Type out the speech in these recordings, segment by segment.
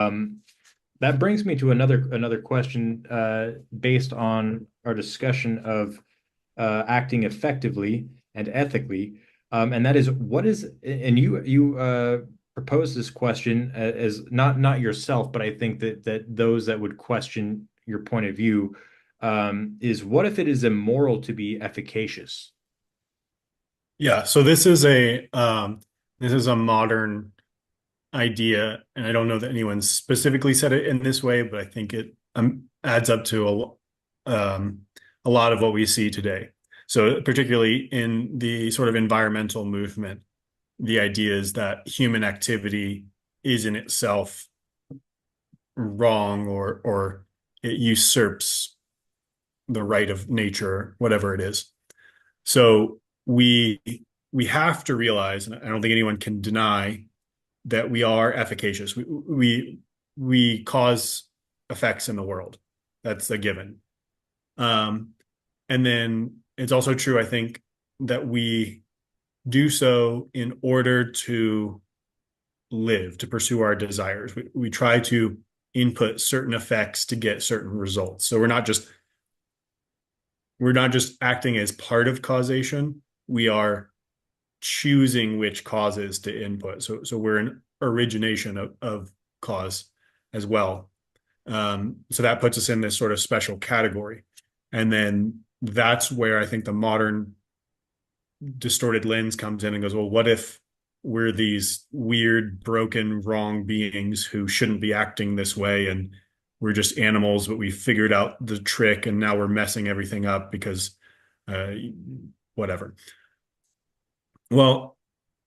Um, that brings me to another question based on our discussion of acting effectively and ethically, and that is what is and you proposed this question as not yourself, but I think that those that would question your point of view is what if it is immoral to be efficacious? Yeah, so this is a modern idea, and I don't know that anyone specifically said it in this way, but I think it adds up to a lot of what we see today. So particularly in the sort of environmental movement, the idea is that human activity is in itself wrong or it usurps the right of nature, whatever it is. So we have to realize, and I don't think anyone can deny that we are efficacious. We cause effects in the world. That's a given. Um, and then it's also true, I think, that we do so in order to live, to pursue our desires. We try to input certain effects to get certain results. So we're not just acting as part of causation. We are choosing which causes to input. So we're an origination of cause as well. So that puts us in this sort of special category. And then that's where I think the modern distorted lens comes in and goes, well, what if we're these weird, broken, wrong beings who shouldn't be acting this way, and we're just animals, but we figured out the trick and now we're messing everything up because uh, whatever. Well,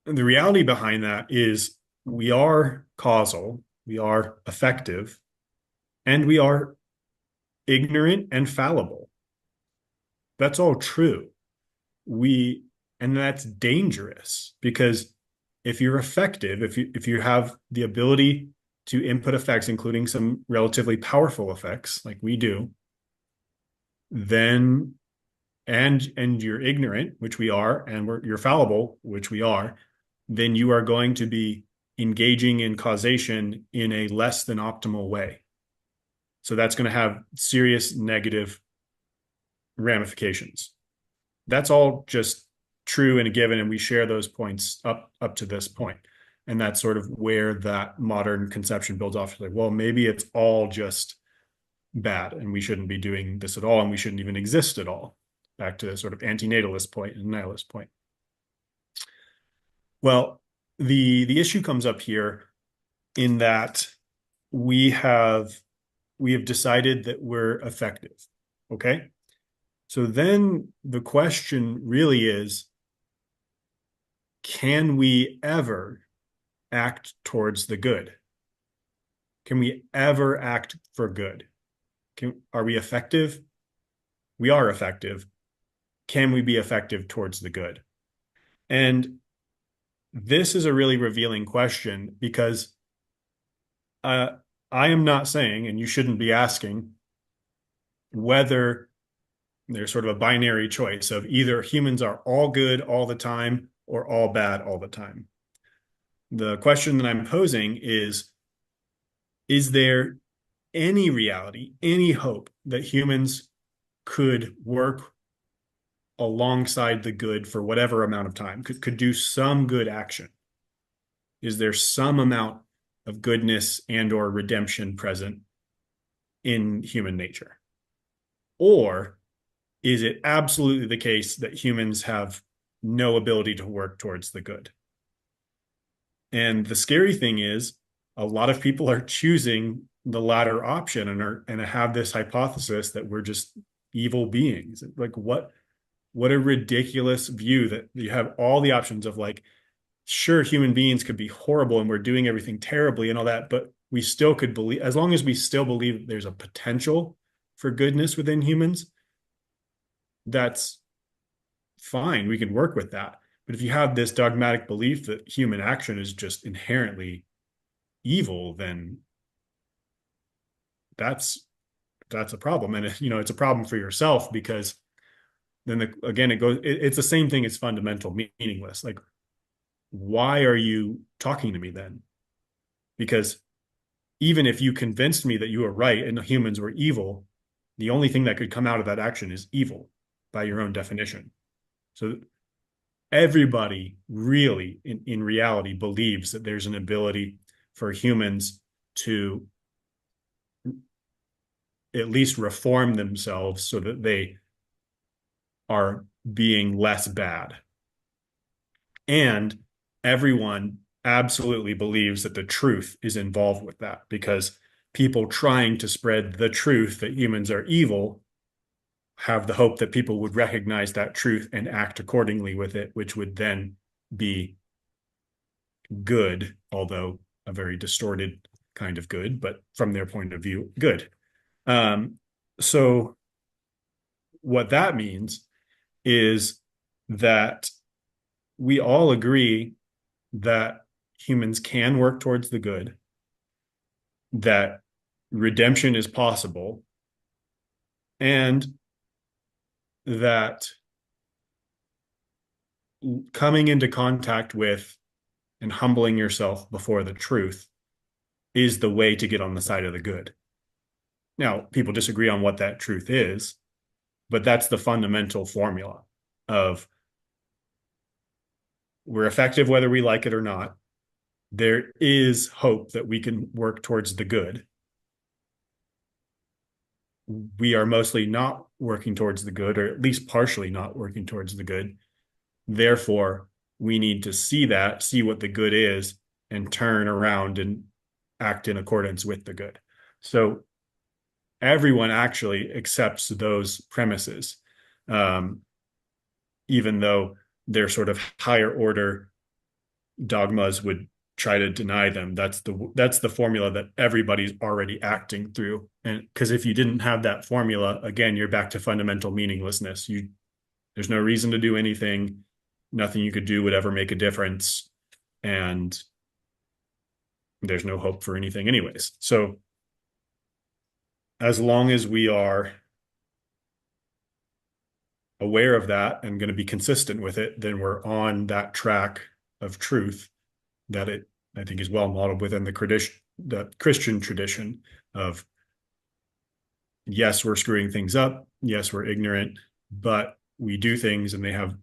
the reality behind that is we are causal, we are effective, and we are ignorant and fallible. That's all true. We and that's dangerous because if you're effective, if you have the ability to input effects, including some relatively powerful effects like we do, then and you're ignorant, which we are, and you're fallible, which we are, then you are going to be engaging in causation in a less than optimal way. So that's going to have serious negative ramifications. That's all just true and a given, and we share those points up to this point. And that's sort of where that modern conception builds off. Like, well, maybe it's all just bad, and we shouldn't be doing this at all, and we shouldn't even exist at all. Back to the sort of antinatalist point and nihilist point. Well, the issue comes up here in that we have we have decided that we're effective. Okay? So then the question really is, can we ever act towards the good? Can we ever act for good? Are we effective? We are effective. Can we be effective towards the good? And this is a really revealing question because uh, I am not saying, and you shouldn't be asking, whether there's sort of a binary choice of either humans are all good all the time or all bad all the time. The question that I'm posing is there any reality, any hope that humans could work alongside the good for whatever amount of time, could do some good action? Is there some amount of goodness and or redemption present in human nature? Or is it absolutely the case that humans have no ability to work towards the good? And the scary thing is, a lot of people are choosing the latter option and have this hypothesis that we're just evil beings. Like what a ridiculous view that you have all the options of like, sure, human beings could be horrible and we're doing everything terribly and all that, but we still could believe, as long as we still believe there's a potential for goodness within humans, that's fine. We can work with that. But if you have this dogmatic belief that human action is just inherently evil, then that's that's a problem. And it's a problem for yourself because then again it's the same thing as fundamental meaningless. Like, why are you talking to me then? Because even if you convinced me that you were right and humans were evil, the only thing that could come out of that action is evil by your own definition. So everybody really, in reality, believes that there's an ability for humans to at least reform themselves so that they are being less bad. And everyone absolutely believes that the truth is involved with that, because people trying to spread the truth that humans are evil have the hope that people would recognize that truth and act accordingly with it, which would then be good, although a very distorted kind of good, but from their point of view, good. So what that means is that we all agree that humans can work towards the good, that redemption is possible, and that coming into contact with and humbling yourself before the truth is the way to get on the side of the good. Now, people disagree on what that truth is, but that's the fundamental formula of we're effective whether we like it or not. There is hope that we can work towards the good. We are mostly not working towards the good, or at least partially not working towards the good. Therefore, we need to see that, see what the good is, and turn around and act in accordance with the good. So everyone actually accepts those premises, even though they're sort of higher order dogmas would try to deny them. That's the formula that everybody's already acting through. And because if you didn't have that formula, again, you're back to fundamental meaninglessness. There's no reason to do anything. Nothing you could do would ever make a difference. And there's no hope for anything anyways. So as long as we are aware of that and going to be consistent with it, then we're on that track of truth that I think is well modeled within the Christian tradition of, yes, we're screwing things up. Yes, we're ignorant, but we do things and they have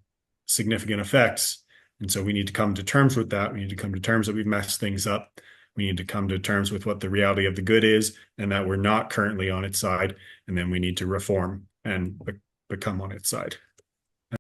significant effects. And so we need to come to terms with that. We need to come to terms that we've messed things up. We need to come to terms with what the reality of the good is and that we're not currently on its side. And then we need to reform and become on its side.